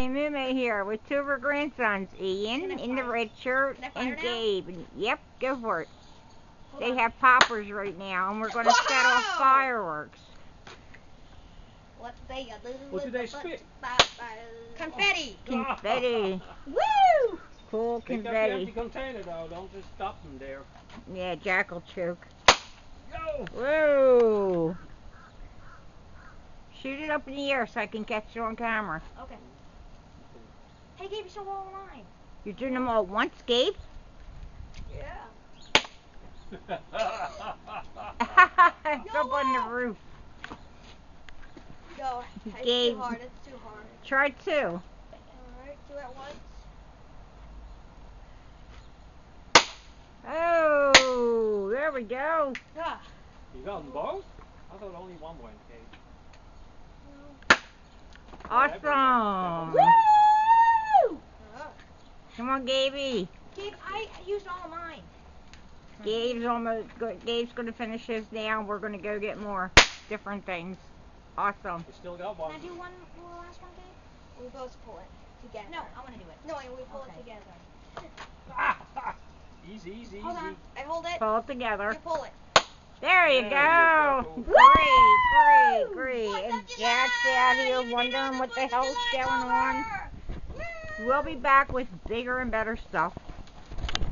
Mume here with two of her grandsons, Ian in the red shirt and Gabe. Yep, go for it. They have poppers right now, and we're going to set off fireworks. What they do? What did they spit? Confetti. Confetti. Woo! Cool Pick up the confetti. empty container though. Don't just stop them there. Yeah, Jack will choke. Yo! Whoa! Shoot it up in the air so I can catch it on camera. Okay. Hey, Gabe, you still all mine. You're doing them all at once, Gabe? Yeah. It's up on the roof. Go. It's Gabe. too hard. It's too hard. Try two. Alright, do it once. Oh, there we go. Ah. You got them both? I thought only one went, Kate. Awesome. Woo! Come on, Gaby. Gabe, I used all of mine. Gabe's going to finish his now. We're going to go get more different things. Awesome. You still got one. Can I do one last one, Gabe? We both pull it together. No, I want to do it. No, we pull it together. Easy, easy, Hold easy. on. I hold it. Pull it together. You pull it. There you There go. you go. Great. And Jack's out here wondering what the hell's going on. We'll be back with bigger and better stuff.